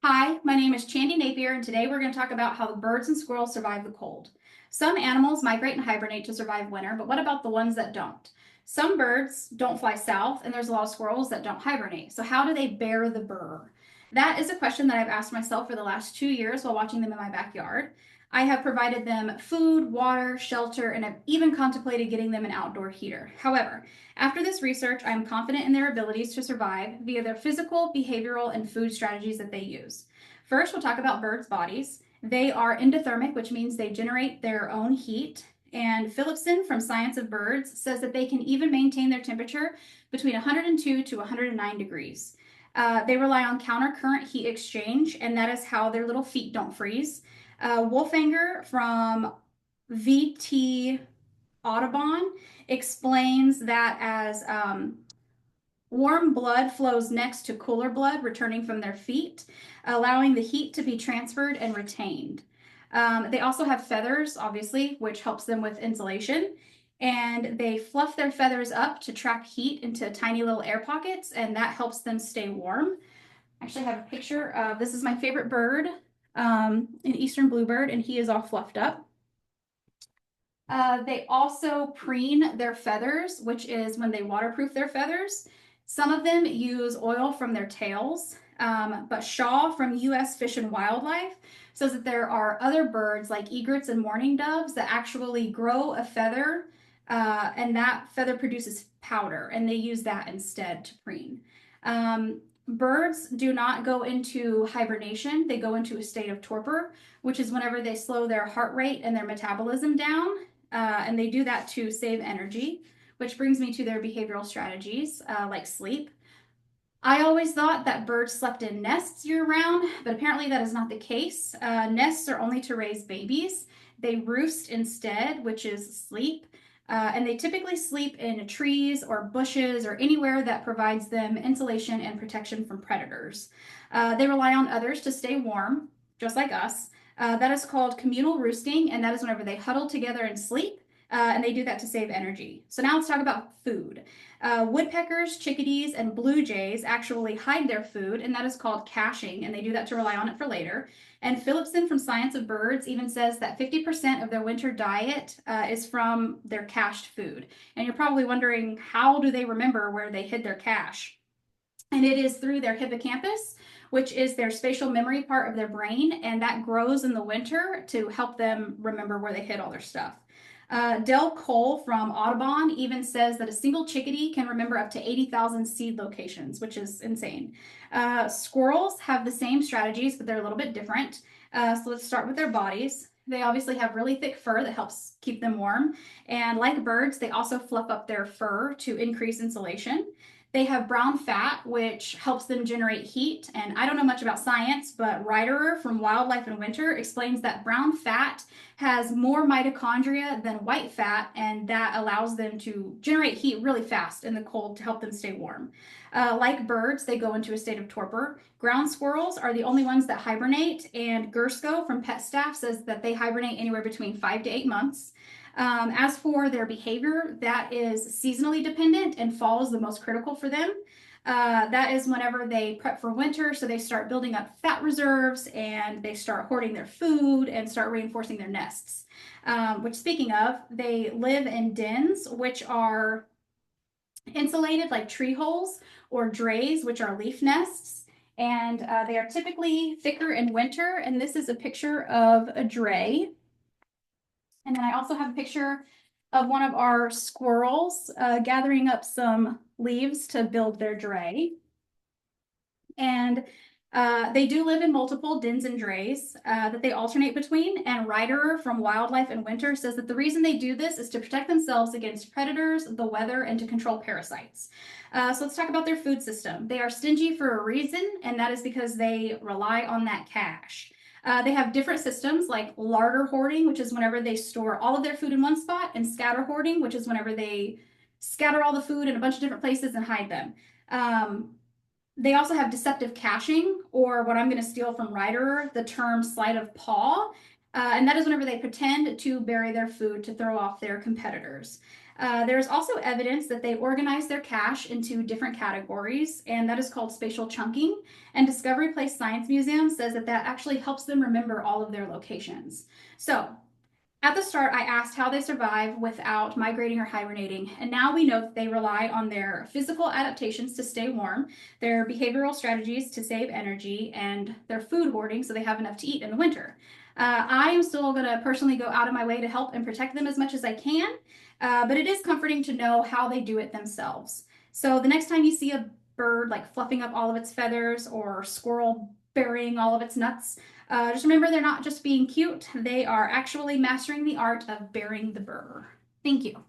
Hi, my name is Chandy Napier, and today we're going to talk about how the birds and squirrels survive the cold. Some animals migrate and hibernate to survive winter, but what about the ones that don't? Some birds don't fly south, and there's a lot of squirrels that don't hibernate. So, how do they bear the burr? That is a question that I've asked myself for the last 2 years while watching them in my backyard. I have provided them food, water, shelter, and have even contemplated getting them an outdoor heater. However, after this research, I am confident in their abilities to survive via their physical, behavioral, and food strategies that they use. First, we'll talk about birds' bodies. They are endothermic, which means they generate their own heat. And Philipson from Science of Birds says that they can even maintain their temperature between 102 to 109 degrees. They rely on countercurrent heat exchange, and that is how their little feet don't freeze. Wolfanger from VT Audubon explains that as warm blood flows next to cooler blood returning from their feet, allowing the heat to be transferred and retained. They also have feathers, obviously, which helps them with insulation. And they fluff their feathers up to trap heat into tiny little air pockets, and that helps them stay warm. I actually have a picture of this is my favorite bird, an eastern bluebird, and he is all fluffed up. They also preen their feathers, which is when they waterproof their feathers. Some of them use oil from their tails, but Shaw from U.S. Fish and Wildlife says that there are other birds like egrets and mourning doves that actually grow a feather, and that feather produces powder, and they use that instead to preen. Birds do not go into hibernation, they go into a state of torpor, which is whenever they slow their heart rate and their metabolism down, and they do that to save energy, which brings me to their behavioral strategies like sleep. I always thought that birds slept in nests year round, but apparently that is not the case. Nests are only to raise babies. They roost instead, which is sleep. And they typically sleep in trees or bushes or anywhere that provides them insulation and protection from predators. They rely on others to stay warm, just like us. That is called communal roosting, and that is whenever they huddle together and sleep, and they do that to save energy. So now let's talk about food. Woodpeckers, chickadees, and blue jays actually hide their food, and that is called caching, and they do that to rely on it for later. And Philipson from Science of Birds even says that 50% of their winter diet is from their cached food. And you're probably wondering, how do they remember where they hid their cache? And it is through their hippocampus, which is their spatial memory part of their brain, and that grows in the winter to help them remember where they hid all their stuff. Del Cole from Audubon even says that a single chickadee can remember up to 80,000 seed locations, which is insane. Squirrels have the same strategies, but they're a little bit different. So let's start with their bodies. They obviously have really thick fur that helps keep them warm. And like birds, they also fluff up their fur to increase insulation. They have brown fat, which helps them generate heat. And I don't know much about science, but Ryderer from Wildlife in Winter explains that brown fat has more mitochondria than white fat, and that allows them to generate heat really fast in the cold to help them stay warm. Like birds, they go into a state of torpor. Ground squirrels are the only ones that hibernate, and Gersko from Pet Staff says that they hibernate anywhere between 5 to 8 months. As for their behavior, that is seasonally dependent, and fall is the most critical for them. That is whenever they prep for winter, so they start building up fat reserves and they start hoarding their food and start reinforcing their nests. Which, speaking of, they live in dens, which are insulated like tree holes, or drays, which are leaf nests. And they are typically thicker in winter. And this is a picture of a dray. And then I also have a picture of one of our squirrels gathering up some leaves to build their dray. And they do live in multiple dens and drays that they alternate between. And Ryderer from Wildlife in Winter says that the reason they do this is to protect themselves against predators, the weather, and to control parasites. So let's talk about their food system. They are stingy for a reason, and that is because they rely on that cash. They have different systems like larder hoarding, which is whenever they store all of their food in one spot, and scatter hoarding, which is whenever they scatter all the food in a bunch of different places and hide them. They also have deceptive caching, or what I'm going to steal from Ryderer, the term sleight of paw. And that is whenever they pretend to bury their food to throw off their competitors. There's also evidence that they organize their cache into different categories, and that is called spatial chunking. And Discovery Place Science Museum says that that actually helps them remember all of their locations. So, at the start, I asked how they survive without migrating or hibernating, and now we know that they rely on their physical adaptations to stay warm, their behavioral strategies to save energy, and their food hoarding so they have enough to eat in the winter. I am still going to personally go out of my way to help and protect them as much as I can, but it is comforting to know how they do it themselves. So the next time you see a bird like fluffing up all of its feathers or squirrel burying all of its nuts, just remember they're not just being cute, they are actually mastering the art of burying the burr. Thank you.